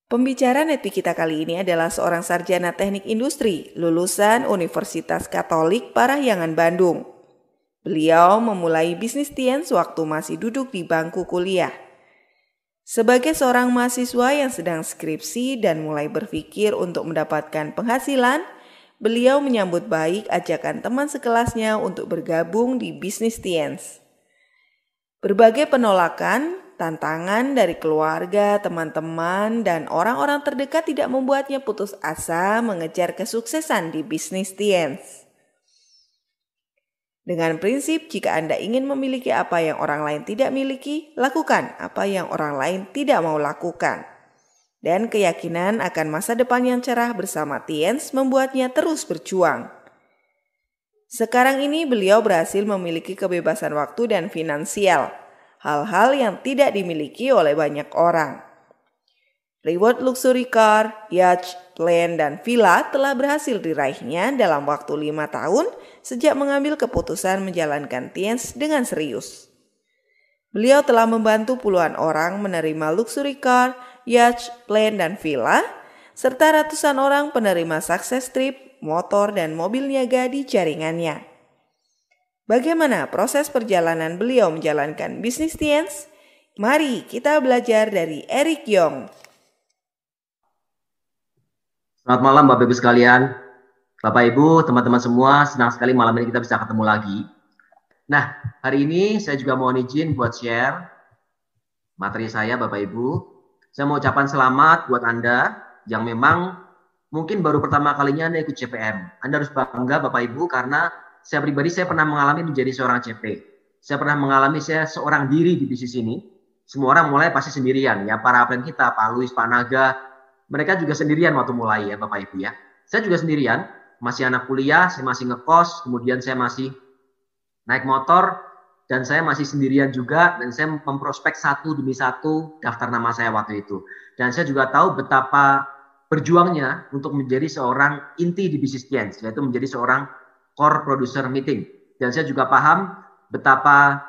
Pembicara nepi kita kali ini adalah seorang sarjana teknik industri lulusan Universitas Katolik Parahyangan Bandung. Beliau memulai bisnis Tiens waktu masih duduk di bangku kuliah. Sebagai seorang mahasiswa yang sedang skripsi dan mulai berpikir untuk mendapatkan penghasilan, beliau menyambut baik ajakan teman sekelasnya untuk bergabung di bisnis Tiens. Berbagai penolakan, tantangan dari keluarga, teman-teman, dan orang-orang terdekat tidak membuatnya putus asa mengejar kesuksesan di bisnis Tiens. Dengan prinsip, jika Anda ingin memiliki apa yang orang lain tidak miliki, lakukan apa yang orang lain tidak mau lakukan. Dan keyakinan akan masa depan yang cerah bersama Tiens membuatnya terus berjuang. Sekarang ini beliau berhasil memiliki kebebasan waktu dan finansial, hal-hal yang tidak dimiliki oleh banyak orang. Reward luxury car, yacht, plane, dan villa telah berhasil diraihnya dalam waktu 5 tahun sejak mengambil keputusan menjalankan Tiens dengan serius. Beliau telah membantu puluhan orang menerima luxury car, yacht, plane, dan villa, serta ratusan orang penerima sukses trip, motor, dan mobil niaga di jaringannya. Bagaimana proses perjalanan beliau menjalankan bisnis Tiens? Mari kita belajar dari Eric Yong. Selamat malam Bapak Ibu sekalian. Bapak Ibu, teman-teman semua, senang sekali malam ini kita bisa ketemu lagi. Nah, hari ini saya juga mohon izin buat share materi saya Bapak Ibu. Saya mau ucapkan selamat buat Anda yang memang mungkin baru pertama kalinya Anda ikut CPM. Anda harus bangga Bapak Ibu karena saya pribadi saya pernah mengalami menjadi seorang CP. Saya pernah mengalami saya seorang diri di bisnis ini. Semua orang mulai pasti sendirian ya. Para upline kita, Pak Luis, Pak Naga, mereka juga sendirian waktu mulai ya Bapak Ibu ya. Saya juga sendirian, masih anak kuliah, saya masih ngekos, kemudian saya masih naik motor, dan saya masih sendirian juga, dan saya memprospek satu demi satu daftar nama saya waktu itu. Dan saya juga tahu betapa berjuangnya untuk menjadi seorang inti di bisnis Tiens, yaitu menjadi seorang core producer meeting. Dan saya juga paham betapa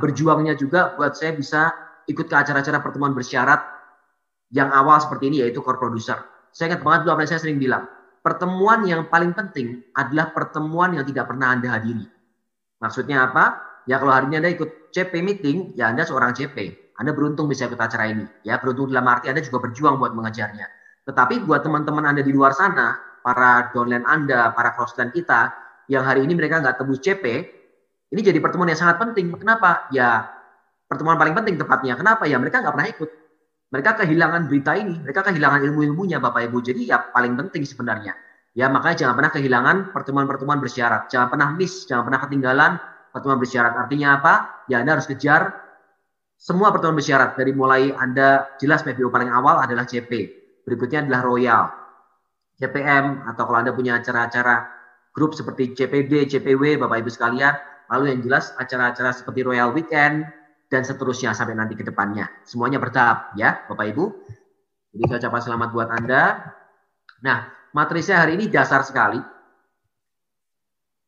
berjuangnya juga buat saya bisa ikut ke acara-acara pertemuan bersyarat yang awal seperti ini, yaitu core producer. Saya ingat banget dulu apa yang saya sering bilang, pertemuan yang paling penting adalah pertemuan yang tidak pernah Anda hadiri. Maksudnya apa? Ya kalau hari ini Anda ikut CP meeting, ya Anda seorang CP. Anda beruntung bisa ikut acara ini. Ya beruntung dalam arti Anda juga berjuang buat mengejarnya. Tetapi buat teman-teman Anda di luar sana, para downline Anda, para crossline kita, yang hari ini mereka nggak tembus CP, ini jadi pertemuan yang sangat penting. Kenapa? Ya pertemuan paling penting tepatnya. Kenapa? Ya mereka nggak pernah ikut. Mereka kehilangan berita ini, mereka kehilangan ilmu-ilmunya Bapak Ibu. Jadi ya paling penting sebenarnya. Ya makanya jangan pernah kehilangan pertemuan-pertemuan bersyarat. Jangan pernah miss, jangan pernah ketinggalan pertemuan bersyarat. Artinya apa? Ya Anda harus kejar semua pertemuan bersyarat. Dari mulai Anda jelas PBO paling awal adalah CP. Berikutnya adalah Royal, CPM, atau kalau Anda punya acara-acara grup seperti CPD, CPW, Bapak Ibu sekalian. Lalu yang jelas acara-acara seperti Royal Weekend, dan seterusnya sampai nanti ke depannya. Semuanya bertahap ya Bapak Ibu. Jadi saya ucapkan selamat buat Anda. Nah, materi saya hari ini dasar sekali.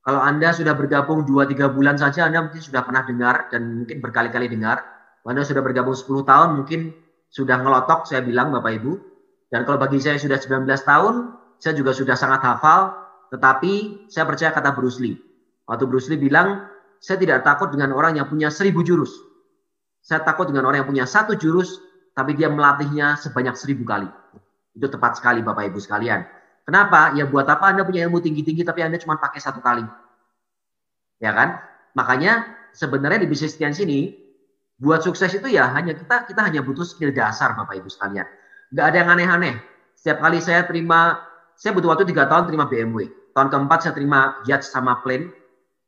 Kalau Anda sudah bergabung 2-3 bulan saja, Anda mungkin sudah pernah dengar dan mungkin berkali-kali dengar. Kalau Anda sudah bergabung 10 tahun, mungkin sudah ngelotok saya bilang Bapak Ibu. Dan kalau bagi saya sudah 19 tahun, saya juga sudah sangat hafal. Tetapi saya percaya kata Bruce Lee. Waktu Bruce Lee bilang, saya tidak takut dengan orang yang punya 1000 jurus. Saya takut dengan orang yang punya 1 jurus, tapi dia melatihnya sebanyak 1000 kali. Itu tepat sekali Bapak Ibu sekalian. Kenapa? Ya buat apa Anda punya ilmu tinggi-tinggi, tapi Anda cuma pakai 1 kali. Ya kan? Makanya sebenarnya di bisnis Tiens ini, buat sukses itu ya hanya kita hanya butuh skill dasar Bapak Ibu sekalian. Nggak ada yang aneh-aneh. Setiap kali saya butuh waktu 3 tahun terima BMW. Tahun keempat saya terima yacht sama plane.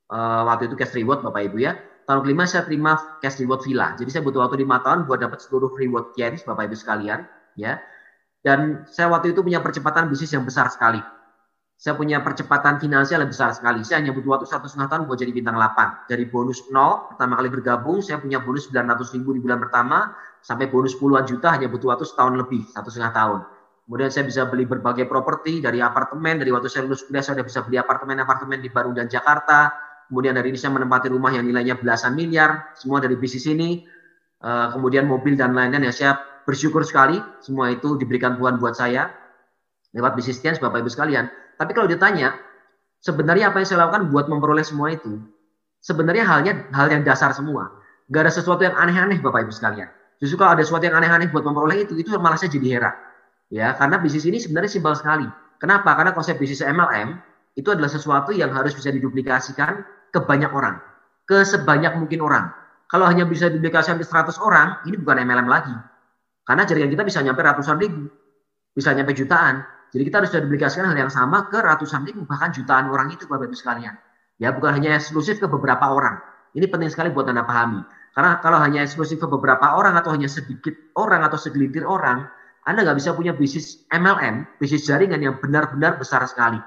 Waktu itu cash reward Bapak Ibu ya. Tahun kelima saya terima cash reward villa. Jadi saya butuh waktu 5 tahun buat dapat seluruh reward Tiens Bapak Ibu sekalian, ya. Dan saya waktu itu punya percepatan bisnis yang besar sekali. Saya punya percepatan finansial yang besar sekali. Saya hanya butuh waktu 1,5 tahun buat jadi bintang 8. Dari bonus 0 pertama kali bergabung, saya punya bonus 900.000 di bulan pertama sampai bonus puluhan juta hanya butuh waktu setahun lebih, 1,5 tahun. Kemudian saya bisa beli berbagai properti dari apartemen. Dari waktu saya lulus kuliah saya sudah bisa beli apartemen di Bandung dan Jakarta. Kemudian dari ini saya menempati rumah yang nilainya belasan miliar, semua dari bisnis ini. Kemudian mobil dan lain-lain ya saya bersyukur sekali semua itu diberikan Tuhan buat saya lewat bisnis Tiens, Bapak Ibu sekalian. Tapi kalau ditanya, sebenarnya apa yang saya lakukan buat memperoleh semua itu? Sebenarnya hal yang dasar semua. Gak ada sesuatu yang aneh-aneh Bapak Ibu sekalian. Justru kalau ada sesuatu yang aneh-aneh buat memperoleh itu malah saya jadi heran. Ya, karena bisnis ini sebenarnya simpel sekali. Kenapa? Karena konsep bisnis MLM itu adalah sesuatu yang harus bisa diduplikasikan ke banyak orang. Ke sebanyak mungkin orang. Kalau hanya bisa diduplikasikan ke 100 orang, ini bukan MLM lagi. Karena jaringan kita bisa nyampe ratusan ribu. Bisa nyampe jutaan. Jadi kita harus duplikasikan hal yang sama ke ratusan ribu, bahkan jutaan orang itu Bapak Ibu sekalian. Ya, bukan hanya eksklusif ke beberapa orang. Ini penting sekali buat Anda pahami. Karena kalau hanya eksklusif ke beberapa orang atau hanya sedikit orang atau segelintir orang, Anda nggak bisa punya bisnis MLM, bisnis jaringan yang benar-benar besar sekali.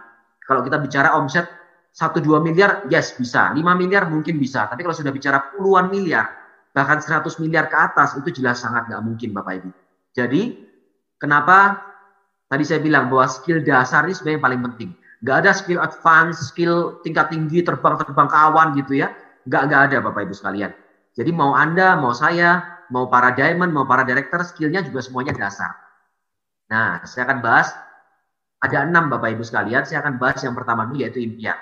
Kalau kita bicara omset 1-2 miliar, yes bisa. 5 miliar mungkin bisa. Tapi kalau sudah bicara puluhan miliar, bahkan 100 miliar ke atas, itu jelas sangat nggak mungkin Bapak Ibu. Jadi, kenapa tadi saya bilang bahwa skill dasar ini sebenarnya yang paling penting. Nggak ada skill advance, skill tingkat tinggi, terbang ke awan gitu ya. Nggak ada Bapak Ibu sekalian. Jadi mau Anda, mau saya, mau para diamond, mau para director, skillnya juga semuanya dasar. Nah, saya akan bahas, ada 6 Bapak Ibu sekalian. Saya akan bahas yang pertama dulu yaitu impian.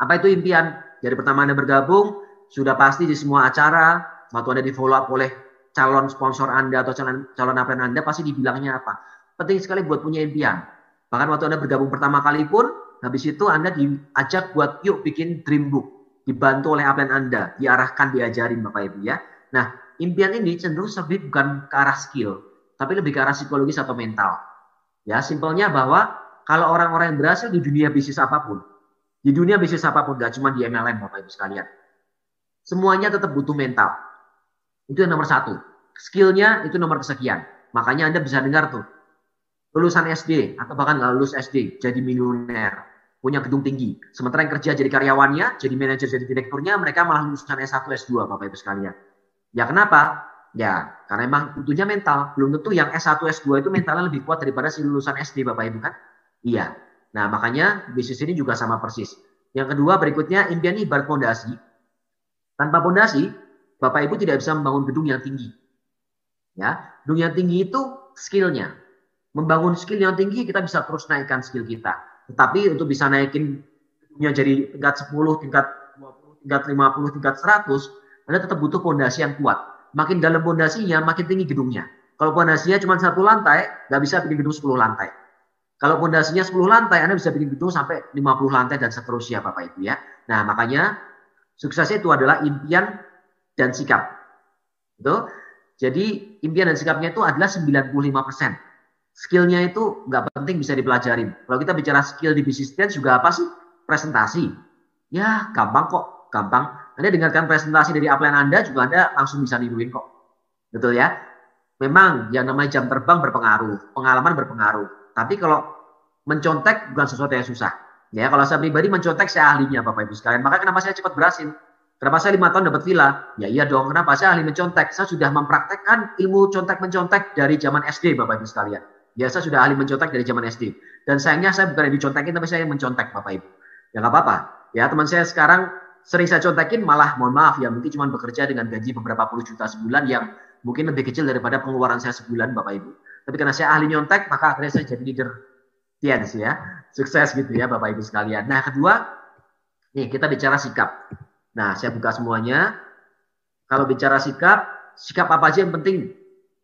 Apa itu impian? Dari pertama Anda bergabung, sudah pasti di semua acara, waktu Anda di follow up oleh calon sponsor Anda atau calon upline Anda, pasti dibilangnya apa? Penting sekali buat punya impian. Bahkan waktu Anda bergabung pertama kali pun, habis itu Anda diajak buat yuk bikin dream book. Dibantu oleh upline Anda, diarahkan, diajarin Bapak Ibu ya. Nah, impian ini cenderung lebih bukan ke arah skill, tapi lebih ke arah psikologis atau mental. Ya, simpelnya bahwa kalau orang-orang yang berhasil di dunia bisnis apapun, gak cuma di MLM Bapak Ibu sekalian, semuanya tetap butuh mental. Itu yang nomor 1. Skillnya itu nomor kesekian. Makanya Anda bisa dengar tuh, lulusan SD atau bahkan nggak lulus SD jadi miliuner, punya gedung tinggi. Sementara yang kerja jadi karyawannya, jadi manajer, jadi direkturnya, mereka malah lulusan S1, S2 Bapak Ibu sekalian. Ya kenapa? Ya karena emang butuhnya mental. Belum tentu yang S1, S2 itu mentalnya lebih kuat daripada si lulusan SD Bapak Ibu kan? Iya. Nah makanya bisnis ini juga sama persis. Yang kedua berikutnya, impian ini ibarat fondasi. Tanpa fondasi, Bapak Ibu tidak bisa membangun gedung yang tinggi. Ya, gedung yang tinggi itu skillnya. Membangun skill yang tinggi, kita bisa terus naikkan skill kita. Tetapi untuk bisa naikin gedungnya jadi tingkat 10, tingkat 20, tingkat 50, tingkat 100, Anda tetap butuh fondasi yang kuat. Makin dalam fondasinya, makin tinggi gedungnya. Kalau fondasinya cuma 1 lantai, nggak bisa bikin gedung 10 lantai. Kalau fondasinya 10 lantai, Anda bisa bikin gedung sampai 50 lantai dan seterusnya Bapak Ibu ya. Nah makanya suksesnya itu adalah impian dan sikap. Gitu. Jadi impian dan sikapnya itu adalah 95%. Skillnya itu nggak penting, bisa dipelajarin. Kalau kita bicara skill di bisnis juga apa sih? Presentasi. Ya gampang kok, gampang. Anda dengarkan presentasi dari upline Anda juga Anda langsung bisa niruin kok. Betul ya? Memang yang namanya jam terbang berpengaruh, pengalaman berpengaruh. Tapi kalau mencontek bukan sesuatu yang susah. Ya, kalau saya pribadi mencontek saya ahlinya Bapak Ibu sekalian. Maka kenapa saya cepat berhasil? Kenapa saya 5 tahun dapat villa? Ya iya dong, kenapa saya ahli mencontek? Saya sudah mempraktekkan ilmu contek-mencontek dari zaman SD Bapak Ibu sekalian. Ya, saya sudah ahli mencontek dari zaman SD. Dan sayangnya saya bukan yang dicontekin, tapi saya yang mencontek Bapak Ibu. Ya nggak apa-apa. Ya, teman saya sekarang sering saya contekin, malah mohon maaf ya, mungkin cuma bekerja dengan gaji beberapa puluh juta sebulan yang mungkin lebih kecil daripada pengeluaran saya sebulan Bapak Ibu. Tapi karena saya ahli nyontek, maka akhirnya saya jadi leader Tiens ya. Sukses gitu ya Bapak Ibu sekalian. Nah kedua, nih kita bicara sikap. Nah saya buka semuanya. Kalau bicara sikap apa aja yang penting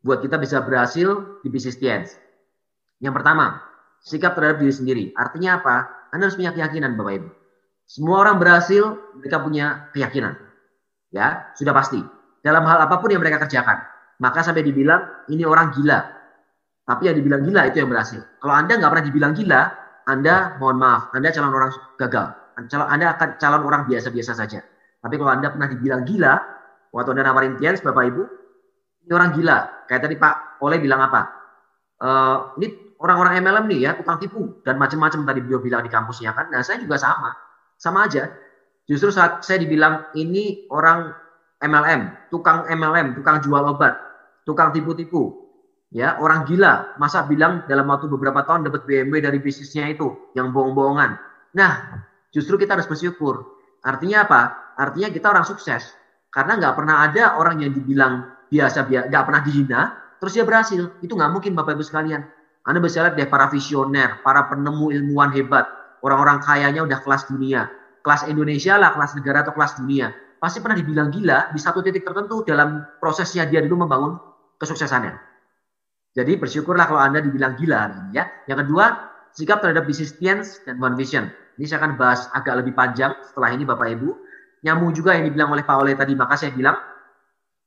buat kita bisa berhasil di bisnis Tiens? Yang pertama, sikap terhadap diri sendiri. Artinya apa? Anda harus punya keyakinan Bapak Ibu. Semua orang berhasil, mereka punya keyakinan. Ya, sudah pasti. Dalam hal apapun yang mereka kerjakan. Maka sampai dibilang, ini orang gila. Tapi yang dibilang gila itu yang berhasil. Kalau Anda nggak pernah dibilang gila, Anda mohon maaf, Anda calon orang gagal. Anda akan calon orang biasa-biasa saja. Tapi kalau Anda pernah dibilang gila, waktu Anda nawarin Tiens, Bapak Ibu, ini orang gila. Kayak tadi Pak Oleh bilang apa? Ini orang-orang MLM nih ya, tukang tipu. Dan macam-macam tadi beliau bilang di kampusnya kan. Nah saya juga sama aja. Justru saat saya dibilang ini orang MLM, tukang MLM, tukang jual obat, tukang tipu-tipu. Ya, orang gila, masa bilang dalam waktu beberapa tahun dapat BMW dari bisnisnya itu, yang bohong-bohongan. Nah, justru kita harus bersyukur. Artinya apa? Artinya kita orang sukses. Karena nggak pernah ada orang yang dibilang biasa, nggak pernah dihina, terus dia berhasil. Itu nggak mungkin Bapak Ibu sekalian. Anda bisa lihat deh para visioner, para penemu ilmuwan hebat, orang-orang kayanya udah kelas dunia, kelas Indonesia lah, kelas negara atau kelas dunia. Pasti pernah dibilang gila di satu titik tertentu dalam prosesnya dia dulu membangun kesuksesannya. Jadi bersyukurlah kalau Anda dibilang gila hari ini ya. Yang kedua, sikap terhadap business plans dan one vision. Ini saya akan bahas agak lebih panjang setelah ini Bapak Ibu. Nyambung juga yang dibilang oleh Pak Ole tadi, maka saya bilang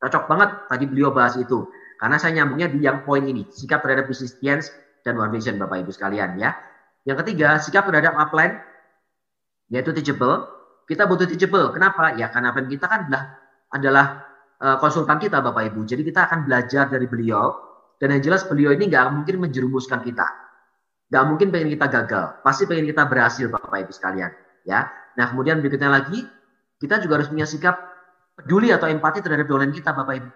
cocok banget tadi beliau bahas itu. Karena saya nyambungnya di yang poin ini, sikap terhadap business plans dan one vision Bapak Ibu sekalian ya. Yang ketiga, sikap terhadap upline, yaitu teachable. Kita butuh teachable. Kenapa? Ya karena upline kita kan adalah konsultan kita Bapak Ibu. Jadi kita akan belajar dari beliau. Dan yang jelas beliau ini nggak mungkin menjerumuskan kita. Nggak mungkin pengen kita gagal. Pasti pengen kita berhasil Bapak Ibu sekalian. Ya. Nah kemudian berikutnya lagi, kita juga harus punya sikap peduli atau empati terhadap downline kita Bapak Ibu.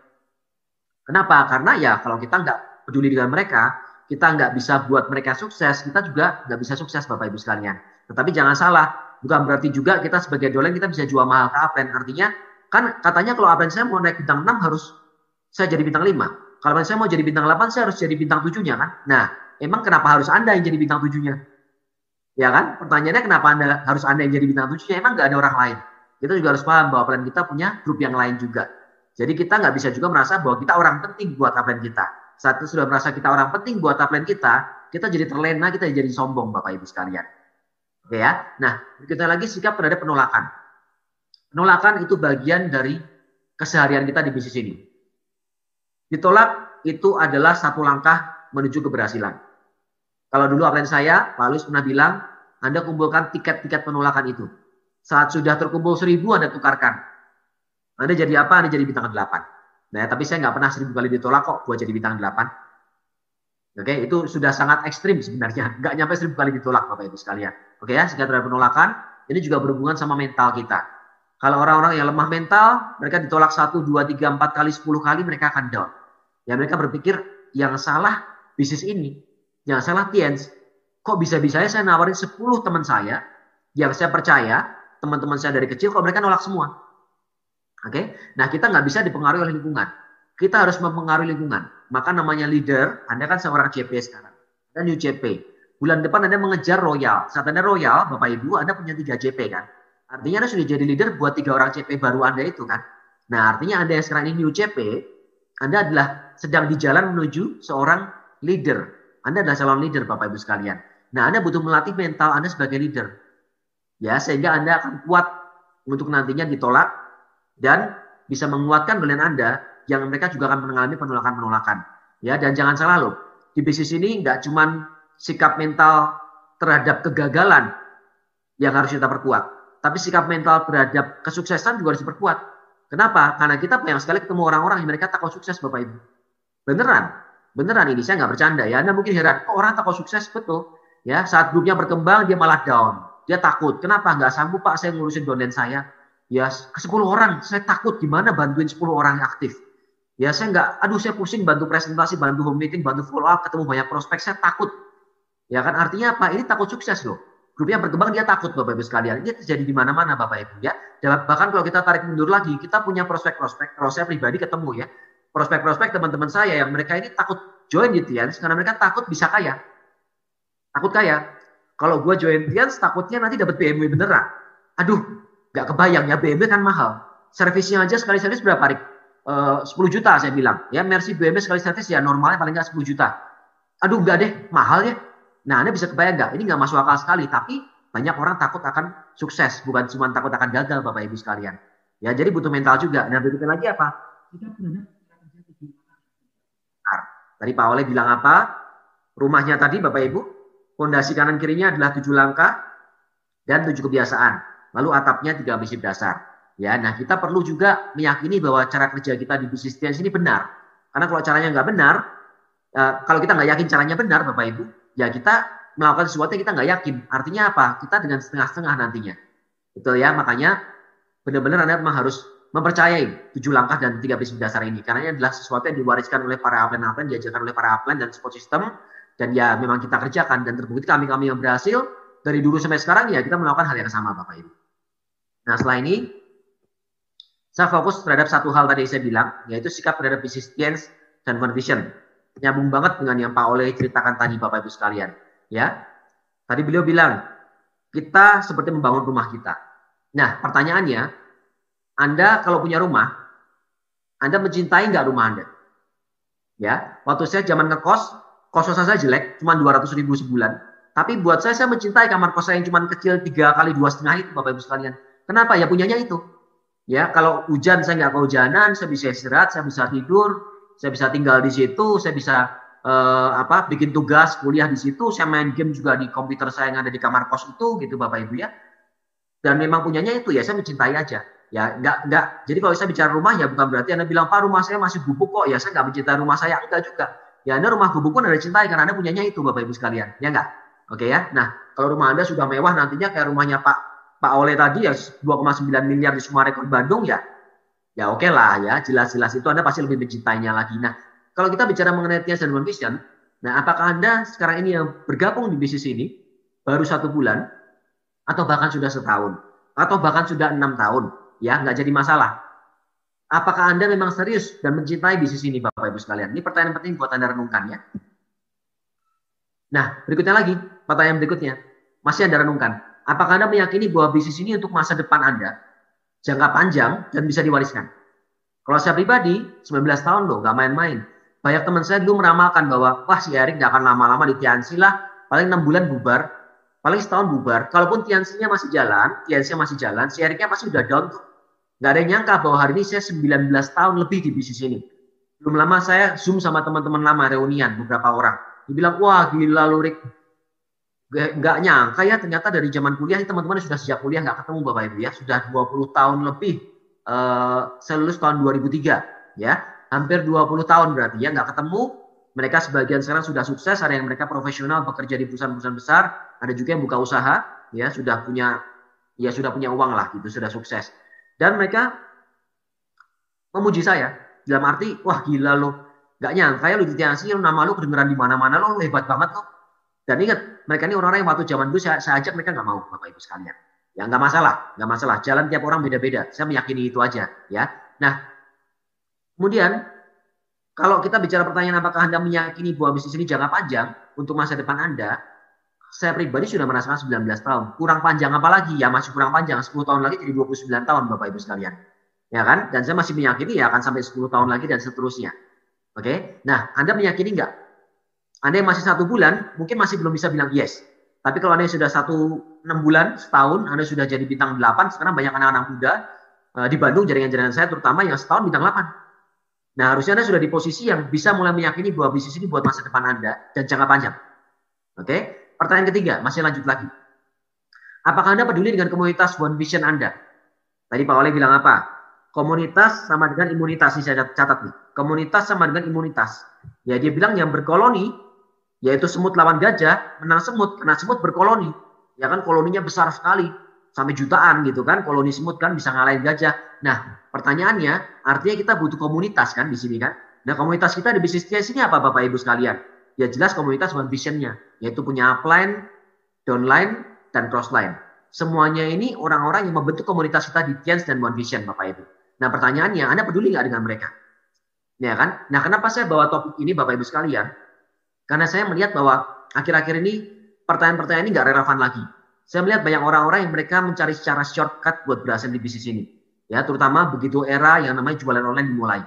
Kenapa? Karena ya kalau kita nggak peduli dengan mereka, kita nggak bisa buat mereka sukses, kita juga nggak bisa sukses Bapak Ibu sekalian. Tetapi jangan salah, bukan berarti juga kita sebagai downline kita bisa jual mahal ke upline. Artinya kan katanya kalau upline saya mau naik bintang 6 harus saya jadi bintang 5. Kalau saya mau jadi bintang 8, saya harus jadi bintang 7-nya kan? Nah, emang kenapa harus Anda yang jadi bintang 7-nya? Ya kan? Pertanyaannya kenapa harus Anda yang jadi bintang 7-nya? Emang nggak ada orang lain. Kita juga harus paham bahwa upline kita punya grup yang lain juga. Jadi kita nggak bisa juga merasa bahwa kita orang penting buat upline kita. Saat itu sudah merasa kita orang penting buat upline kita jadi terlena, kita jadi sombong Bapak Ibu sekalian. Oke ya? Nah, kita lagi sikap terhadap penolakan. Penolakan itu bagian dari keseharian kita di bisnis ini. Ditolak itu adalah satu langkah menuju keberhasilan. Kalau dulu upline saya, Pak Luis pernah bilang, Anda kumpulkan tiket-tiket penolakan itu. Saat sudah terkumpul 1000, Anda tukarkan. Anda jadi apa? Anda jadi bintang 8. Nah, tapi saya nggak pernah 1000 kali ditolak kok buat jadi bintang 8. Oke, itu sudah sangat ekstrim sebenarnya. Nggak nyampe 1000 kali ditolak Bapak Ibu sekalian. Oke ya, sikap terhadap penolakan, ini juga berhubungan sama mental kita. Kalau orang-orang yang lemah mental, mereka ditolak 1, 2, 3, 4 kali, 10 kali, mereka akan down. Ya mereka berpikir yang salah bisnis ini, yang salah Tiens. Kok bisa-bisanya saya nawarin 10 teman saya yang saya percaya, teman-teman saya dari kecil, kok mereka nolak semua. Oke, nah kita nggak bisa dipengaruhi oleh lingkungan. Kita harus mempengaruhi lingkungan. Maka namanya leader, Anda kan seorang CP sekarang. Anda new CP. Bulan depan Anda mengejar Royal. Saat Anda Royal, Bapak Ibu, Anda punya 3 CP kan. Artinya Anda sudah jadi leader buat 3 orang CP baru Anda itu kan. Nah artinya Anda yang sekarang ini new CP, Anda adalah sedang di jalan menuju seorang leader. Anda adalah calon leader Bapak Ibu sekalian. Nah Anda butuh melatih mental Anda sebagai leader. Ya, sehingga Anda akan kuat untuk nantinya ditolak dan bisa menguatkan downline Anda yang mereka juga akan mengalami penolakan-penolakan. Ya, dan jangan salah loh. Di bisnis ini nggak cuma sikap mental terhadap kegagalan yang harus kita perkuat. Tapi sikap mental terhadap kesuksesan juga harus diperkuat. Kenapa? Karena kita banyak sekali ketemu orang-orang yang mereka takut sukses Bapak Ibu. Beneran ini saya nggak bercanda ya. Anda mungkin heran, kok orang takut sukses? Betul. Ya, saat grupnya berkembang dia malah down. Dia takut. Kenapa? Nggak sanggup Pak saya ngurusin downline saya. Ya, ke 10 orang. Saya takut gimana bantuin 10 orang yang aktif. Ya, saya pusing bantu presentasi, bantu home meeting, bantu follow up, ketemu banyak prospek, saya takut. Ya kan artinya apa? Ini takut sukses loh. Grupnya berkembang dia takut Bapak Ibu sekalian. Ini terjadi di mana-mana Bapak Ibu ya. Bahkan kalau kita tarik mundur lagi, kita punya prospek-prospek. Kalau saya pribadi ketemu ya, prospek-prospek teman-teman saya yang mereka ini takut join di Tiens karena mereka takut bisa kaya. Takut kaya. Kalau gue join Tiens takutnya nanti dapat BMW beneran. Aduh, nggak kebayang ya, BMW kan mahal. Servisnya aja sekali servis berapa Rik? 10 juta saya bilang. Ya Mercy BMW sekali servis ya normalnya paling nggak 10 juta. Aduh nggak deh, mahal ya. Nah, Anda bisa kebayang nggak? Ini nggak masuk akal sekali, tapi banyak orang takut akan sukses, bukan cuma takut akan gagal, Bapak Ibu sekalian. Ya, jadi butuh mental juga. Nah, berikutnya lagi apa? Kita punya tadi Pak Ole bilang apa? Rumahnya tadi, Bapak Ibu, fondasi kanan kirinya adalah 7 langkah dan 7 kebiasaan. Lalu atapnya 3 prinsip dasar. Ya, nah kita perlu juga meyakini bahwa cara kerja kita di bisnis Tiens ini benar. Karena kalau caranya nggak benar, kalau kita nggak yakin caranya benar, Bapak Ibu, ya kita melakukan sesuatu yang kita nggak yakin. Artinya apa? Kita dengan setengah-setengah nantinya. Betul ya? Makanya benar-benar Anda memang harus mempercayai 7 langkah dan 3 prinsip dasar ini. Karena ini adalah sesuatu yang diwariskan oleh para upline-upline, diajarkan oleh para upline dan support system. Dan ya memang kita kerjakan. Dan terbukti kami yang berhasil, dari dulu sampai sekarang ya kita melakukan hal yang sama Bapak Ibu. Nah setelah ini, saya fokus terhadap satu hal tadi saya bilang, yaitu sikap terhadap bisnis Tiens dan one vision. nyambung banget dengan yang Pak Oleh ceritakan tadi Bapak Ibu sekalian. Ya, tadi beliau bilang kita seperti membangun rumah kita. Nah, pertanyaannya, Anda kalau punya rumah, Anda mencintai nggak rumah Anda? Ya, waktu saya zaman ngekos, kos-kosan saya jelek, cuma 200.000 sebulan. Tapi buat saya mencintai kamar kos saya yang cuma kecil 3 kali 2,5 itu, Bapak Ibu sekalian. Kenapa? Ya punyanya itu. Ya, kalau hujan saya nggak kehujanan, saya bisa istirahat, saya bisa tidur, saya bisa tinggal di situ, saya bisa bikin tugas kuliah di situ, saya main game juga di komputer saya yang ada di kamar kos itu, gitu Bapak Ibu ya. Dan memang punyanya itu ya saya mencintai aja. Ya nggak. Jadi kalau saya bicara rumah ya bukan berarti Anda bilang Pak rumah saya masih gubuk kok ya saya nggak mencintai rumah saya, enggak juga. Ya Anda rumah gubuk pun Anda cintai karena Anda punyanya itu Bapak Ibu sekalian, ya enggak? Oke ya. Nah kalau rumah Anda sudah mewah nantinya kayak rumahnya Pak Oleh tadi ya 2,9 miliar di Sumarekon Bandung ya. Ya oke lah ya, jelas-jelas itu Anda pasti lebih mencintainya lagi. Nah, kalau kita bicara mengenai Tias dan One Vision, nah apakah Anda sekarang ini yang bergabung di bisnis ini baru 1 bulan, atau bahkan sudah setahun, atau bahkan sudah 6 tahun, ya nggak jadi masalah. Apakah Anda memang serius dan mencintai bisnis ini, Bapak Ibu sekalian? Ini pertanyaan penting buat Anda renungkan ya. Nah, berikutnya lagi, pertanyaan berikutnya, masih Anda renungkan. Apakah Anda meyakini bahwa bisnis ini untuk masa depan Anda, jangka panjang, dan bisa diwariskan? Kalau saya pribadi, 19 tahun loh, nggak main-main. Banyak teman saya dulu meramalkan bahwa, wah si Erik nggak akan lama-lama di Tiansi lah, paling 6 bulan bubar, paling setahun bubar. Kalaupun Tiansinya masih jalan, si Eriknya pasti udah down tuh. Nggak ada yang nyangka bahwa hari ini saya 19 tahun lebih di bisnis ini. Belum lama saya Zoom sama teman-teman lama, reunian beberapa orang. Dibilang, wah gila lu Rik. Nggak nyangka ya ternyata dari zaman kuliah, teman-teman sudah sejak kuliah nggak ketemu Bapak Ibu ya. Sudah 20 tahun lebih. Saya lulus tahun 2003 ya. Hampir 20 tahun berarti ya nggak ketemu. Mereka sebagian sekarang sudah sukses, ada yang mereka profesional bekerja di perusahaan-perusahaan besar, ada juga yang buka usaha, ya sudah punya uang lah gitu, sudah sukses. Dan mereka memuji saya dalam arti, wah gila lo, nggak nyangka ya lo di Tiansi, nama lo kedengeran di mana-mana, lo hebat banget lo. Dan ingat, mereka ini orang-orang yang waktu zaman dulu saya ajak mereka nggak mau, Bapak Ibu sekalian. Ya nggak masalah. Jalan tiap orang beda-beda. Saya meyakini itu aja, ya. Nah, kemudian kalau kita bicara pertanyaan apakah Anda meyakini bahwa bisnis ini jangka panjang untuk masa depan Anda, saya pribadi sudah merasakan 19 tahun. Kurang panjang apa lagi? Ya masih kurang panjang. 10 tahun lagi jadi 29 tahun Bapak Ibu sekalian. Ya kan? Dan saya masih meyakini ya akan sampai 10 tahun lagi dan seterusnya. Oke? Nah, Anda meyakini nggak? Anda yang masih 1 bulan, mungkin masih belum bisa bilang yes. Tapi kalau Anda yang sudah 6 bulan, setahun, Anda sudah jadi bintang 8, sekarang banyak anak-anak muda di Bandung, jaringan-jaringan saya terutama yang setahun bintang 8. Nah, harusnya Anda sudah di posisi yang bisa mulai meyakini bahwa bisnis ini buat masa depan Anda dan jangka panjang. Oke? Pertanyaan ketiga, masih lanjut lagi. Apakah Anda peduli dengan komunitas One Vision Anda? Tadi Pak Oleh bilang apa? Komunitas sama dengan imunitas, ini saya catat nih. Komunitas sama dengan imunitas. Ya, dia bilang yang berkoloni, yaitu semut lawan gajah, menang semut, karena semut berkoloni. Ya kan, koloninya besar sekali, sampai jutaan gitu kan, koloni semut kan bisa ngalahin gajah. Nah, pertanyaannya, artinya kita butuh komunitas kan di sini kan. Nah, komunitas kita di bisnis ini apa Bapak Ibu sekalian? Ya jelas komunitas One Vision-nya, yaitu punya upline, downline, dan crossline. Semuanya ini orang-orang yang membentuk komunitas kita di Tians dan One Vision, Bapak Ibu. Nah, pertanyaannya, Anda peduli nggak dengan mereka? Ya kan? Nah, kenapa saya bawa topik ini, Bapak Ibu sekalian? Karena saya melihat bahwa akhir-akhir ini pertanyaan-pertanyaan ini nggak relevan lagi. Saya melihat banyak orang-orang yang mereka mencari secara shortcut buat berhasil di bisnis ini. Ya, terutama begitu era yang namanya jualan online dimulai.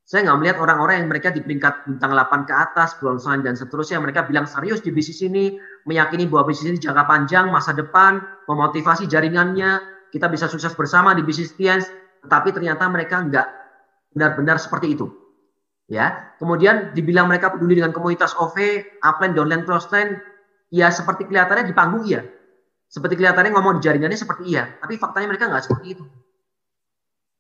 Saya nggak melihat orang-orang yang mereka di peringkat bintang 8 ke atas, bronze dan seterusnya. Mereka bilang serius di bisnis ini, meyakini bahwa bisnis ini jangka panjang, masa depan, memotivasi jaringannya, kita bisa sukses bersama di bisnis Tians. Tetapi ternyata mereka nggak benar-benar seperti itu. Ya, kemudian dibilang mereka peduli dengan komunitas OV, upline, downline, crossline, ya seperti kelihatannya di panggung iya. Seperti kelihatannya ngomong di jaringannya seperti iya, tapi faktanya mereka nggak seperti itu.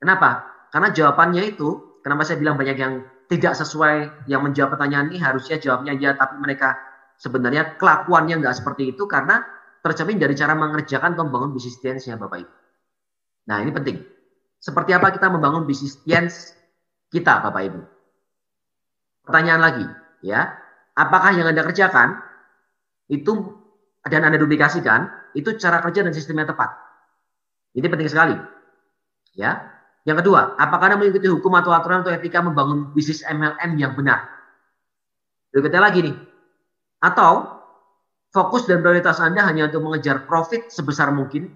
Kenapa? Karena jawabannya itu, kenapa saya bilang banyak yang tidak sesuai yang menjawab pertanyaan ini, harusnya jawabnya ya, tapi mereka sebenarnya kelakuannya nggak seperti itu karena tercermin dari cara mengerjakan atau membangun bisnis Tians-nya Bapak Ibu. Nah ini penting. Seperti apa kita membangun bisnis Tians kita Bapak Ibu? Pertanyaan lagi, ya, apakah yang Anda kerjakan itu dan Anda duplikasikan itu cara kerja dan sistemnya tepat? Ini penting sekali, ya. Yang kedua, apakah Anda mengikuti hukum atau aturan atau etika membangun bisnis MLM yang benar? Berikutnya lagi nih. Atau fokus dan prioritas Anda hanya untuk mengejar profit sebesar mungkin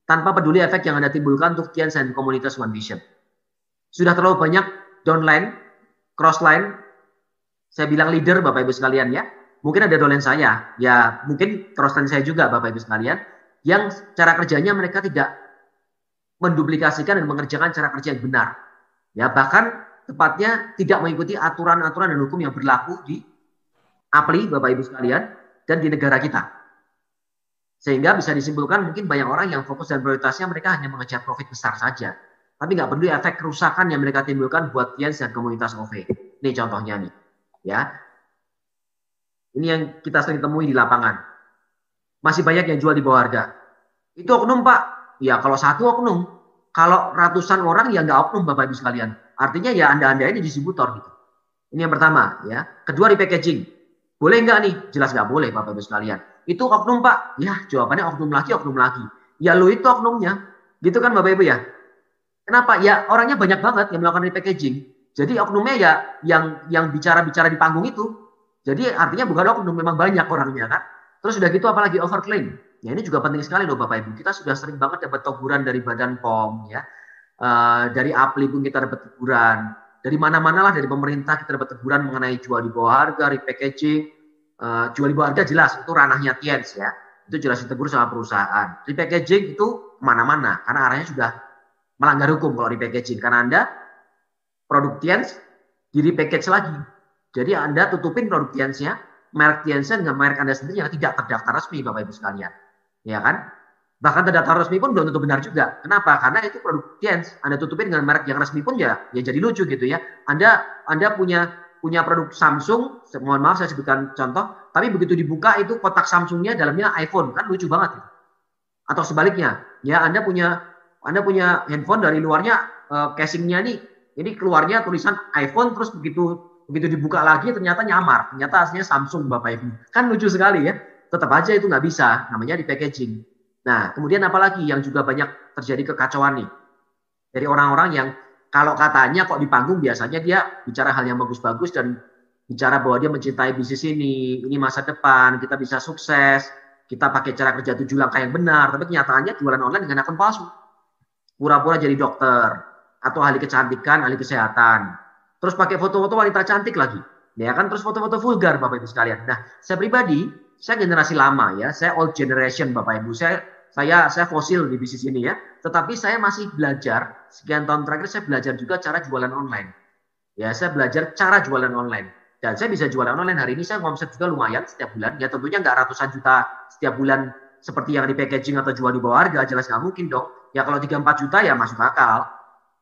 tanpa peduli efek yang Anda timbulkan untuk Tians dan komunitas One Vision. Sudah terlalu banyak downline, crossline, saya bilang leader Bapak Ibu sekalian ya. Mungkin ada downline saya, ya mungkin crossline saya juga Bapak Ibu sekalian, yang cara kerjanya mereka tidak menduplikasikan dan mengerjakan cara kerja yang benar. Ya, bahkan tepatnya tidak mengikuti aturan-aturan dan hukum yang berlaku di APLI Bapak Ibu sekalian dan di negara kita. Sehingga bisa disimpulkan mungkin banyak orang yang fokus dan prioritasnya mereka hanya mengejar profit besar saja. Tapi nggak peduli efek kerusakan yang mereka timbulkan buat Tians dan komunitas OV. Ini contohnya nih. Ya. Ini yang kita sering temui di lapangan. Masih banyak yang jual di bawah harga. Itu oknum Pak. Ya kalau satu oknum. Kalau ratusan orang ya nggak oknum Bapak Ibu sekalian. Artinya ya Anda ini distributor gitu. Ini yang pertama ya. Kedua di packaging. Boleh nggak nih? Jelas nggak boleh Bapak Ibu sekalian. Itu oknum Pak. Ya jawabannya oknum lagi, oknum lagi. Ya lo itu oknumnya. Gitu kan Bapak Ibu ya. Kenapa? Ya orangnya banyak banget yang melakukan repackaging. Jadi oknumnya ya yang bicara-bicara di panggung itu. Jadi artinya bukan oknum, memang banyak orangnya kan. Terus udah gitu apalagi overclaim. Ya ini juga penting sekali loh Bapak Ibu. Kita sudah sering banget dapat teguran dari Badan POM ya. Dari APLI pun kita dapat teguran. Dari mana-mana lah dari pemerintah kita dapat teguran mengenai jual di bawah harga, repackaging. Jual di bawah harga jelas itu ranahnya Tians ya. Itu jelas ditegur sama perusahaan. Repackaging itu kemana-mana karena arahnya sudah melanggar hukum kalau repackaging. Karena Anda produk Tians di repackage lagi. Jadi Anda tutupin produk Tiansnya, merek Tiansnya dengan merek Anda sendiri yang tidak terdaftar resmi Bapak Ibu sekalian. Ya kan? Bahkan terdaftar resmi pun belum tentu benar juga. Kenapa? Karena itu produk Tians. Anda tutupin dengan merek yang resmi pun ya jadi lucu gitu ya. Anda punya produk Samsung, mohon maaf saya sebutkan contoh, tapi begitu dibuka itu kotak Samsungnya dalamnya iPhone, kan lucu banget. Atau sebaliknya, ya Anda punya handphone dari luarnya casingnya nih, ini keluarnya tulisan iPhone, terus begitu dibuka lagi ternyata nyamar, ternyata aslinya Samsung Bapak Ibu. Kan lucu sekali ya. Tetap aja itu nggak bisa, namanya di packaging. Nah, kemudian apalagi yang juga banyak terjadi kekacauan nih. Dari orang-orang yang kalau katanya kok di panggung biasanya dia bicara hal yang bagus-bagus dan bicara bahwa dia mencintai bisnis ini masa depan, kita bisa sukses, kita pakai cara kerja 7 langkah yang benar, tapi kenyataannya jualan online dengan akun palsu. Pura-pura jadi dokter, atau ahli kecantikan, ahli kesehatan. Terus pakai foto-foto wanita cantik lagi. Ya kan, terus foto-foto vulgar Bapak Ibu sekalian. Nah, saya pribadi, saya generasi lama ya, saya old generation Bapak Ibu. Saya fosil di bisnis ini ya. Tetapi saya masih belajar, sekian tahun terakhir saya belajar juga cara jualan online. Ya, saya belajar cara jualan online. Dan saya bisa jualan online hari ini, saya ngomset juga lumayan setiap bulan. Ya tentunya nggak ratusan juta setiap bulan seperti yang di packaging atau jual di bawah harga, jelas nggak mungkin dong. Ya kalau 3-4 juta ya masuk akal.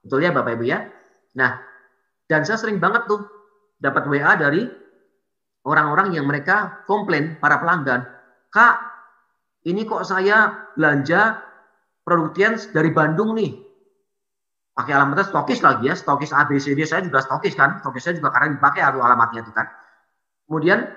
Betul ya Bapak Ibu ya. Nah, dan saya sering banget tuh dapat WA dari orang-orang yang mereka komplain, para pelanggan. Kak, ini kok saya belanja produk Tians dari Bandung nih. Pakai alamatnya stokis lagi ya, stokis ABCD, saya juga stokis kan. Stokis saya juga karena dipakai alamatnya itu kan. Kemudian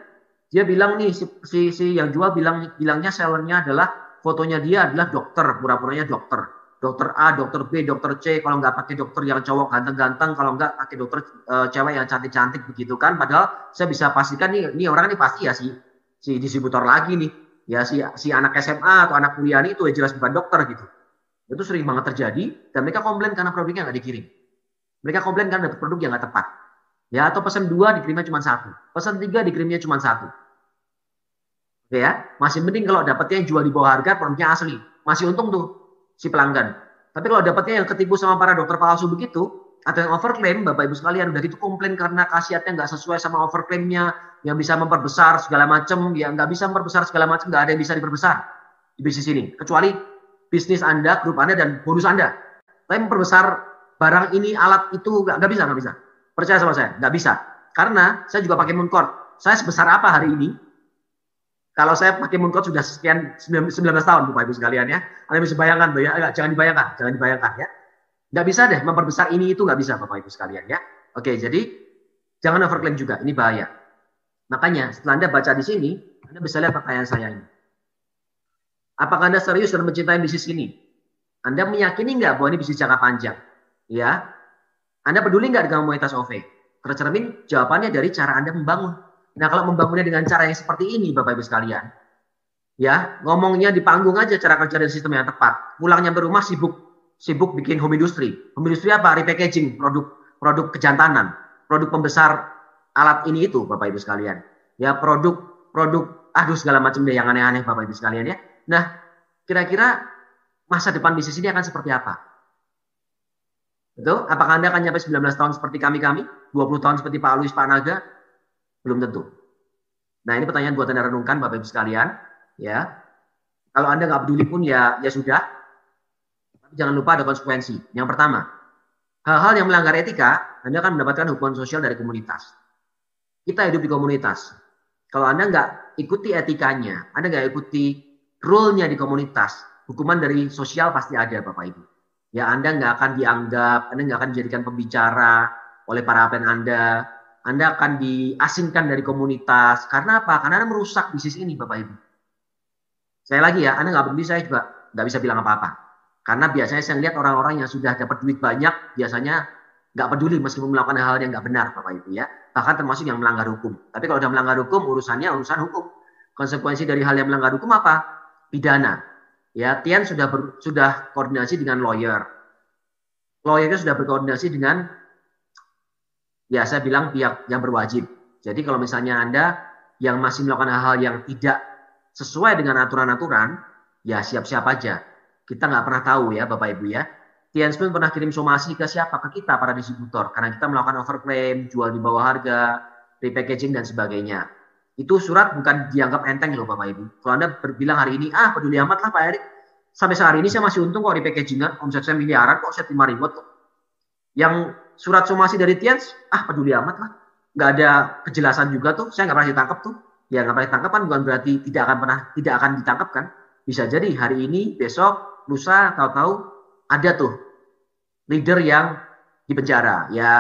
dia bilang nih, si yang jual bilangnya sellernya adalah fotonya dia adalah dokter, pura-puranya dokter. Dokter A, dokter B, dokter C, kalau nggak pakai dokter yang cowok ganteng-ganteng, kalau nggak pakai dokter cewek yang cantik-cantik begitu kan. Padahal saya bisa pastikan nih orang ini pasti ya si distributor lagi nih. Ya si anak SMA atau anak kuliah itu ya jelas bukan dokter gitu. Itu sering banget terjadi dan mereka komplain karena produknya nggak dikirim. Mereka komplain karena dapat produk yang nggak tepat. Ya, atau pesan 2 dikirimnya cuma 1. Pesan 3 dikirimnya cuma 1. Oke ya, masih mending kalau dapatnya yang jual di bawah harga, produknya asli. Masih untung tuh si pelanggan. Tapi kalau dapatnya yang ketipu sama para dokter palsu begitu, atau yang overclaim, Bapak Ibu sekalian, udah gitu komplain karena khasiatnya nggak sesuai sama overclaimnya, yang bisa memperbesar segala macam, ya nggak bisa memperbesar segala macam, nggak ada yang bisa diperbesar di bisnis ini. Kecuali bisnis Anda, grup Anda, dan bonus Anda. Tapi memperbesar barang ini, alat itu, nggak bisa. Percaya sama saya, nggak bisa. Karena saya juga pakai Mooncode. Saya sebesar apa hari ini? Kalau saya pakai Mooncode sudah sekian 19 tahun, Bapak Ibu sekalian ya. Anda bisa bayangkan tuh ya, jangan dibayangkan ya. Nggak bisa deh memperbesar ini itu nggak bisa Bapak Ibu sekalian ya. Oke, jadi jangan overclaim juga, ini bahaya. Makanya setelah Anda baca di sini, Anda bisa lihat pertanyaan saya ini. Apakah Anda serius dalam mencintai bisnis ini? Anda meyakini nggak bahwa ini bisnis jangka panjang? Ya, Anda peduli nggak dengan komunitas OV? Tercermin jawabannya dari cara Anda membangun. Nah, kalau membangunnya dengan cara yang seperti ini, Bapak Ibu sekalian, ya, ngomongnya di panggung aja cara kerja dan sistem yang tepat. Pulangnya ke rumah sibuk bikin home industry. Home industry apa? Repackaging, produk kejantanan, produk pembesar alat ini itu, Bapak Ibu sekalian. Ya, produk segala macam deh yang aneh-aneh, Bapak Ibu sekalian ya. Nah, kira-kira masa depan bisnis ini akan seperti apa? Betul? Apakah Anda akan nyampe 19 tahun seperti kami-kami? 20 tahun seperti Pak Luis, Pak Naga? Belum tentu. Nah, ini pertanyaan buat Anda renungkan, Bapak Ibu sekalian. Ya, kalau Anda nggak peduli pun ya sudah. Tapi jangan lupa ada konsekuensi. Yang pertama, hal-hal yang melanggar etika, Anda akan mendapatkan hukuman sosial dari komunitas. Kita hidup di komunitas. Kalau Anda nggak ikuti etikanya, Anda nggak ikuti rule-nya di komunitas, hukuman dari sosial pasti ada, Bapak Ibu. Ya, Anda nggak akan dianggap, Anda nggak akan dijadikan pembicara oleh para APN Anda. Anda akan diasingkan dari komunitas. Karena apa? Karena Anda merusak bisnis ini, Bapak Ibu. Saya lagi ya, Anda nggak peduli, saya juga nggak bisa bilang apa-apa. Karena biasanya saya lihat orang-orang yang sudah dapat duit banyak, biasanya nggak peduli meskipun melakukan hal-hal yang nggak benar, Bapak Ibu ya. Bahkan termasuk yang melanggar hukum. Tapi kalau sudah melanggar hukum, urusannya urusan hukum. Konsekuensi dari hal yang melanggar hukum apa? Pidana. Ya, Tian sudah koordinasi dengan lawyer. Lawyernya sudah berkoordinasi dengan, ya saya bilang pihak yang berwajib. Jadi kalau misalnya Anda yang masih melakukan hal-hal yang tidak sesuai dengan aturan-aturan, ya siap-siap aja. Kita nggak pernah tahu ya Bapak Ibu ya. Tian pun pernah kirim somasi ke siapa? Ke kita para distributor. Karena kita melakukan overclaim, jual di bawah harga, repackaging dan sebagainya. Itu surat bukan dianggap enteng loh Bapak Ibu. Kalau Anda bilang hari ini, peduli amat lah Pak Erik. Sampai sehari ini saya masih untung kok repackagingan, omset saya miliaran kok, saya 5 ribu kok. Yang surat somasi dari Tian, peduli amat lah. Nggak ada kejelasan juga tuh, saya nggak pernah ditangkap tuh. Ya nggak pernah ditangkap kan bukan berarti tidak akan ditangkap kan. Bisa jadi hari ini, besok, lusa, tahu-tahu ada tuh leader yang di penjara. Ya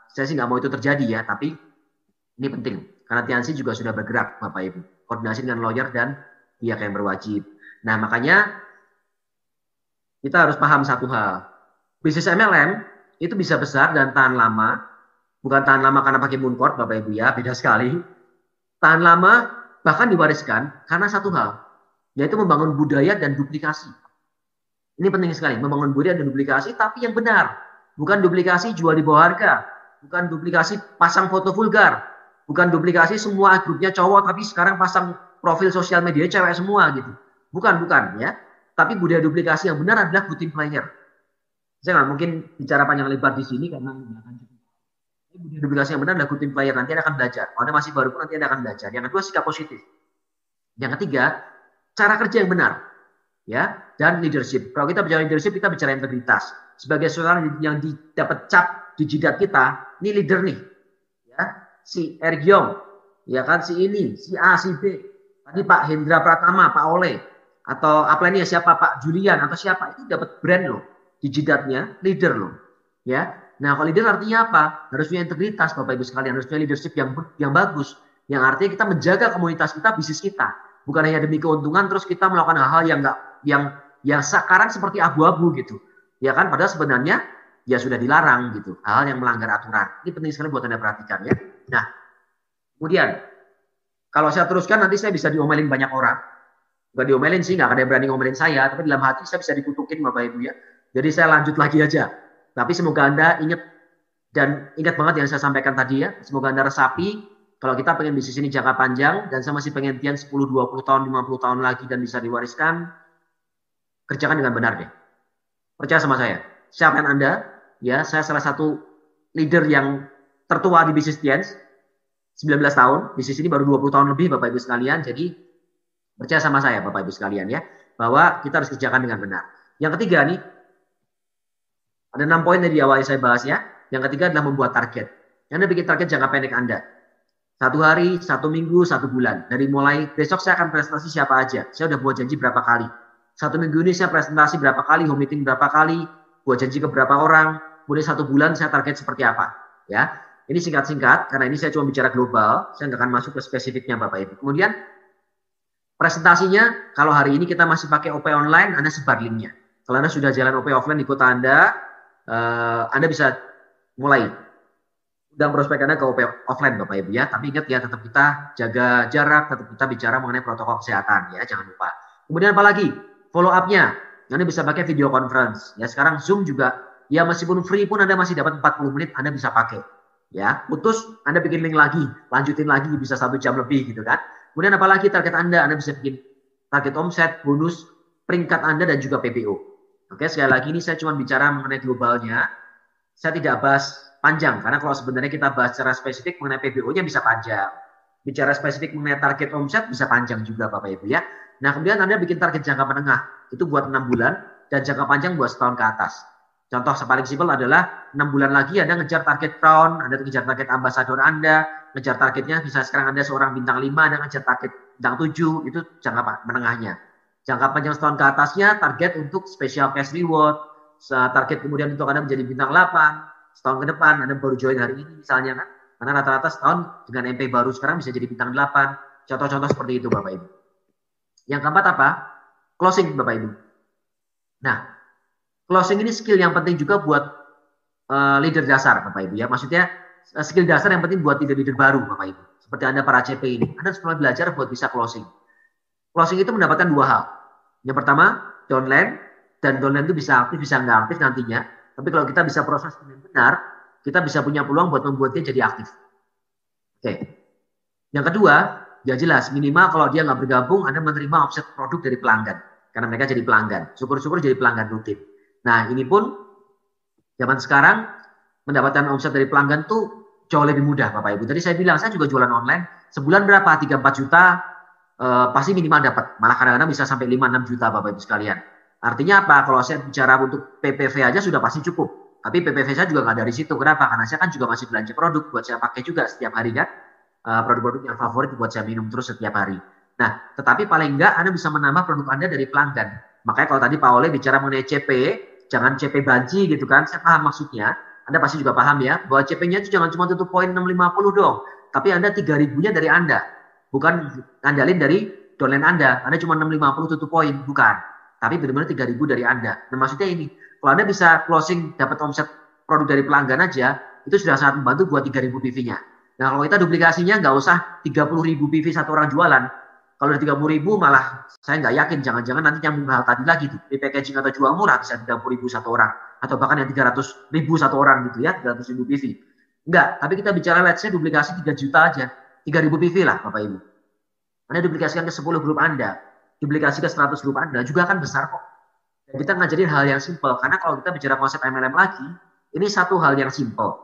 saya sih nggak mau itu terjadi ya, tapi ini penting. Karena Tiansi juga sudah bergerak Bapak Ibu. Koordinasi dengan lawyer dan pihak yang berwajib. Nah makanya kita harus paham satu hal. Bisnis MLM itu bisa besar dan tahan lama. Bukan tahan lama karena pakai mooncourt Bapak Ibu ya, beda sekali. Tahan lama bahkan diwariskan karena satu hal, yaitu membangun budaya dan duplikasi. Ini penting sekali, membangun budaya dan duplikasi tapi yang benar. Bukan duplikasi jual di bawah harga, bukan duplikasi pasang foto vulgar, bukan duplikasi semua grupnya cowok tapi sekarang pasang profil sosial media cewek semua gitu. Bukan ya. Tapi budaya duplikasi yang benar adalah good team player. Saya nggak mungkin bicara panjang lebar di sini karena akan cukup. Budaya duplikasi yang benar adalah good team player. Nanti Anda akan belajar. Kalau Anda masih baru pun nanti Anda akan belajar. Yang kedua sikap positif. Yang ketiga cara kerja yang benar, ya, dan leadership. Kalau kita bicara leadership, kita bicara integritas. Sebagai seorang yang dapat cap di jidat kita, ini leader nih, ya, si Ergyong, ya kan, si ini, si A, si B. Tadi Pak Hendra Pratama, Pak Ole, atau apa ini siapa Pak Julian atau siapa itu dapat brand loh di jidatnya, leader loh, ya. Nah kalau leader artinya apa? Harus punya integritas Bapak Ibu sekalian, harus punya leadership yang bagus, yang artinya kita menjaga komunitas kita, bisnis kita, bukan hanya demi keuntungan terus kita melakukan hal-hal yang sekarang seperti abu-abu gitu, ya kan? Padahal sebenarnya ya sudah dilarang gitu, hal-hal yang melanggar aturan. Ini penting sekali buat Anda perhatikan ya. Nah kemudian kalau saya teruskan nanti saya bisa diomelin banyak orang. Bukan diomelin sih, nggak ada yang berani ngomelin saya, tapi dalam hati saya bisa dikutukin Bapak Ibu ya. Jadi saya lanjut lagi aja. Tapi semoga Anda ingat banget yang saya sampaikan tadi ya. Semoga Anda resapi kalau kita pengen bisnis ini jangka panjang dan saya masih pengen Tian 10, 20 tahun, 50 tahun lagi dan bisa diwariskan, kerjakan dengan benar deh. Percaya sama saya. Siapkan Anda, ya, saya salah satu leader yang tertua di bisnis Tian, 19 tahun. Bisnis ini baru 20 tahun lebih Bapak Ibu sekalian. Jadi percaya sama saya Bapak Ibu sekalian ya, bahwa kita harus kerjakan dengan benar. Yang ketiga nih, ada 6 poin dari awal saya bahas ya. Yang ketiga adalah membuat target. Anda bikin target jangka pendek Anda. 1 hari, 1 minggu, 1 bulan. Dari mulai besok saya akan presentasi siapa aja. Saya udah buat janji berapa kali. 1 minggu ini saya presentasi berapa kali, home meeting berapa kali, buat janji ke berapa orang. Kemudian 1 bulan saya target seperti apa. Ya, ini singkat-singkat karena ini saya cuma bicara global. Saya nggak akan masuk ke spesifiknya Bapak Ibu. Kemudian presentasinya, kalau hari ini kita masih pakai OP online, Anda sebar linknya. Kalau Anda sudah jalan OP offline di kota Anda bisa mulai undang prospek Anda ke offline Bapak Ibu ya. Tapi ingat ya, tetap kita jaga jarak, tetap kita bicara mengenai protokol kesehatan ya, jangan lupa. Kemudian apalagi? Follow up-nya. Anda bisa pakai video conference. Ya, sekarang Zoom juga ya meskipun free pun Anda masih dapat 40 menit Anda bisa pakai. Ya, putus Anda bikin link lagi, lanjutin lagi bisa 1 jam lebih gitu kan. Kemudian apalagi target Anda bisa bikin target omset, bonus, peringkat Anda dan juga PBO. Oke, sekali lagi ini saya cuma bicara mengenai globalnya. Saya tidak bahas panjang, karena kalau sebenarnya kita bahas secara spesifik mengenai PBO-nya bisa panjang. Bicara spesifik mengenai target omset bisa panjang juga Bapak Ibu ya. Nah, kemudian Anda bikin target jangka menengah, itu buat 6 bulan, dan jangka panjang buat setahun ke atas. Contoh paling simpel adalah 6 bulan lagi Anda ngejar target crown, Anda ngejar target ambasador Anda, ngejar targetnya, bisa sekarang Anda seorang bintang 5, Anda ngejar target bintang 7, itu jangka menengahnya. Jangka panjang setahun ke atasnya, target untuk special cash reward, target kemudian untuk Anda menjadi bintang 8, setahun ke depan, Anda baru join hari ini misalnya kan, karena rata-rata setahun dengan MP baru sekarang bisa jadi bintang 8, contoh-contoh seperti itu Bapak Ibu. Yang keempat apa? Closing Bapak Ibu. Nah, closing ini skill yang penting juga buat leader dasar Bapak Ibu ya, maksudnya skill dasar yang penting buat leader-leader baru Bapak Ibu. Seperti Anda para CP ini, Anda harus mulai belajar buat bisa closing. Closing itu mendapatkan 2 hal. Yang pertama, downline, dan downline itu bisa aktif, bisa nggak aktif nantinya. Tapi kalau kita bisa proses dengan benar, kita bisa punya peluang buat membuatnya jadi aktif. Oke. Yang kedua, ya jelas, minimal kalau dia nggak bergabung, Anda menerima offset produk dari pelanggan. Karena mereka jadi pelanggan. Syukur-syukur jadi pelanggan rutin. Nah, ini pun zaman sekarang mendapatkan omset dari pelanggan tuh jauh lebih mudah Bapak Ibu. Tadi saya bilang, saya juga jualan online. Sebulan berapa? 3-4 juta. Pasti minimal dapat, malah kadang-kadang bisa sampai 5-6 juta Bapak Ibu sekalian. Artinya apa? Kalau saya bicara untuk PPV aja sudah pasti cukup. Tapi PPV saya juga nggak dari situ. Kenapa? Karena saya kan juga masih belanja produk buat saya pakai juga setiap hari kan. Produk-produk yang favorit buat saya minum terus setiap hari. Nah, tetapi paling enggak Anda bisa menambah produk Anda dari pelanggan. Makanya kalau tadi Pak Oleh bicara mengenai CP, jangan CP banci gitu kan. Saya paham maksudnya. Anda pasti juga paham ya, bahwa CP-nya itu jangan cuma tutup poin 650 dong. Tapi Anda 3.000-nya dari Anda. Bukan ngandalin dari downline Anda cuma 650 tutup poin, bukan. Tapi benar-benar 3.000 dari Anda. Nah maksudnya ini, kalau Anda bisa closing dapat omset produk dari pelanggan aja, itu sudah sangat membantu buat 3.000 PV-nya. Nah kalau kita duplikasinya nggak usah 30.000 PV satu orang jualan. Kalau 30.000 malah saya nggak yakin, jangan-jangan nanti nyambung hal tadi lagi tuh. Di packaging atau jual murah bisa 30.000 satu orang. Atau bahkan yang 300.000 satu orang gitu ya, 300.000 PV. Enggak, tapi kita bicara let's say duplikasi 3 juta aja. 3.000 PV lah Bapak Ibu. Anda duplikasikan ke 10 grup Anda, duplikasi ke 100 grup Anda, juga akan besar kok. Dan kita ngajarin hal yang simpel, karena kalau kita bicara konsep MLM lagi, ini satu hal yang simpel.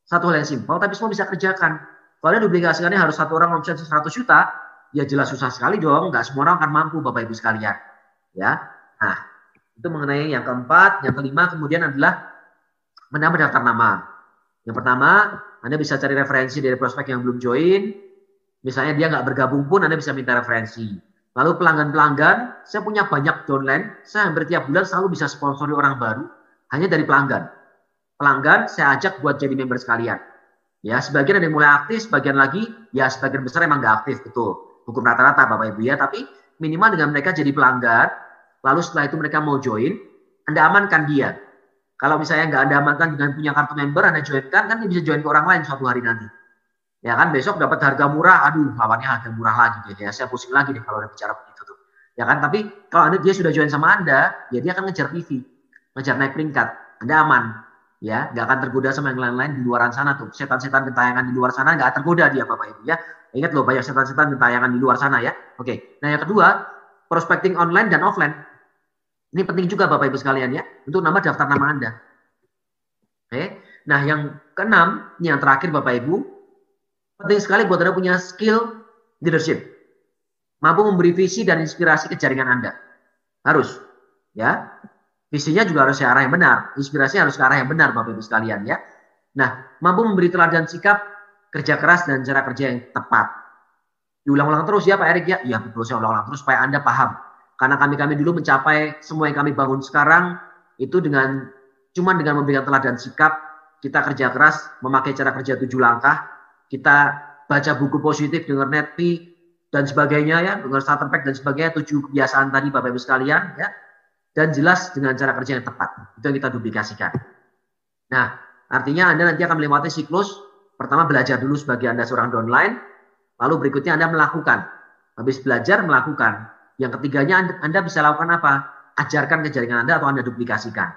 Satu hal yang simpel, tapi semua bisa kerjakan. Kalau Anda duplikasikannya harus satu orang omset 100 juta, ya jelas susah sekali dong, nggak semua orang akan mampu Bapak Ibu sekalian. Ya, nah itu mengenai yang keempat. Yang kelima kemudian adalah menambah daftar nama. Yang pertama, Anda bisa cari referensi dari prospek yang belum join. Misalnya dia nggak bergabung pun Anda bisa minta referensi. Lalu pelanggan-pelanggan, saya punya banyak downline, saya hampir tiap bulan selalu bisa sponsori orang baru, hanya dari pelanggan. Pelanggan saya ajak buat jadi member sekalian. Ya, sebagian ada yang mulai aktif, sebagian lagi, ya sebagian besar emang nggak aktif, betul. Hukum rata-rata Bapak Ibu ya, tapi minimal dengan mereka jadi pelanggan, lalu setelah itu mereka mau join, Anda amankan dia. Kalau misalnya nggak Anda amankan dengan punya kartu member, Anda joinkan, kan dia bisa join ke orang lain suatu hari nanti. Ya kan, besok dapat harga murah, aduh lawannya harga murah lagi deh, ya saya pusing lagi deh kalau udah bicara begitu tuh. Ya kan, tapi kalau dia sudah join sama Anda, ya dia akan ngejar PV, ngejar naik peringkat, Anda aman. Ya, nggak akan tergoda sama yang lain-lain di luaran sana tuh. Setan-setan gentayangan di luar sana nggak tergoda dia Bapak Ibu ya. Ingat loh, banyak setan-setan gentayangan di luar sana ya. Oke. Nah yang kedua, prospecting online dan offline. Ini penting juga Bapak Ibu sekalian ya, untuk nambah daftar nama Anda. Oke. Nah yang keenam, ini yang terakhir Bapak Ibu, penting sekali buat Anda punya skill leadership. Mampu memberi visi dan inspirasi ke jaringan Anda. Harus. Ya. Visinya juga harus ke arah yang benar. Inspirasinya harus ke arah yang benar Bapak Ibu sekalian ya. Nah, mampu memberi teladan sikap, kerja keras, dan cara kerja yang tepat. Diulang-ulang terus ya Pak Erik ya. Iya betul, saya ulang-ulang terus supaya Anda paham. Karena kami dulu mencapai semua yang kami bangun sekarang itu cuma dengan memberikan teladan sikap, kita kerja keras, memakai cara kerja 7 langkah, kita baca buku positif, dengar netpi, dan sebagainya ya, dengar starter pack dan sebagainya, 7 kebiasaan tadi Bapak Ibu sekalian ya. Dan jelas dengan cara kerja yang tepat. Itu yang kita duplikasikan. Nah, artinya Anda nanti akan melewati siklus Pertama, belajar dulu sebagai Anda seorang downline, lalu berikutnya Anda melakukan. Habis belajar, melakukan. Yang ketiganya Anda bisa lakukan apa? Ajarkan ke jaringan Anda atau Anda duplikasikan.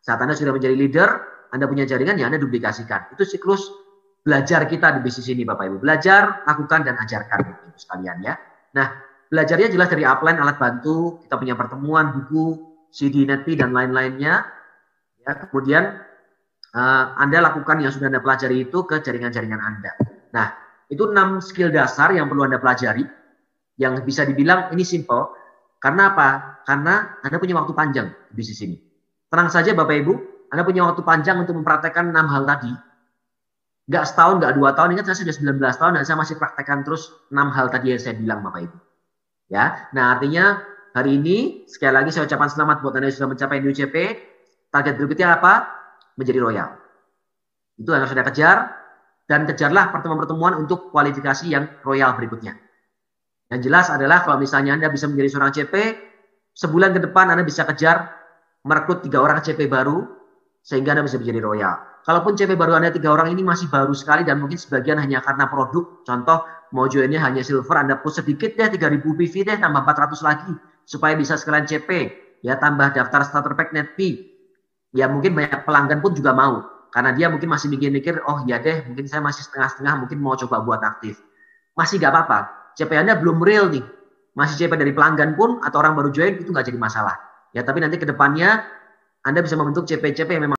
Saat Anda sudah menjadi leader, Anda punya jaringan, ya Anda duplikasikan. Itu siklus belajar kita di bisnis ini, Bapak Ibu. Belajar, lakukan, dan ajarkan, Bapak Ibu sekalian ya. Nah, belajarnya jelas dari upline, alat bantu, kita punya pertemuan, buku, CD, NetP, dan lain-lainnya. Ya, kemudian Anda lakukan yang sudah Anda pelajari itu ke jaringan-jaringan Anda. Nah, itu 6 skill dasar yang perlu Anda pelajari, yang bisa dibilang ini simple. Karena apa? Karena Anda punya waktu panjang di bisnis ini. Tenang saja Bapak Ibu, Anda punya waktu panjang untuk mempraktekkan 6 hal tadi. Nggak setahun, nggak 2 tahun, ingat saya sudah 19 tahun dan saya masih praktekkan terus 6 hal tadi yang saya bilang Bapak Ibu. Ya, nah artinya hari ini sekali lagi saya ucapkan selamat buat Anda yang sudah mencapai NUCP. Target berikutnya apa? Menjadi royal. Itu yang harus Anda kejar, dan kejarlah pertemuan-pertemuan untuk kualifikasi yang royal berikutnya. Yang jelas adalah kalau misalnya Anda bisa menjadi seorang CP, sebulan ke depan Anda bisa kejar merekrut 3 orang CP baru, sehingga Anda bisa menjadi royal. Kalaupun CP baru Anda 3 orang ini masih baru sekali dan mungkin sebagian hanya karena produk, contoh mau joinnya hanya silver, Anda push sedikit deh, 3.000 PV deh, tambah 400 lagi, supaya bisa sekalian CP, ya tambah daftar starter pack NetP. Ya mungkin banyak pelanggan pun juga mau, karena dia mungkin masih mikir-mikir, oh ya deh, mungkin saya masih setengah-setengah, mungkin mau coba buat aktif. Masih gak apa-apa, CP Anda belum real nih, masih CP dari pelanggan pun, atau orang baru join, itu nggak jadi masalah. Ya, tapi nanti ke depannya Anda bisa membentuk CP-CP yang memang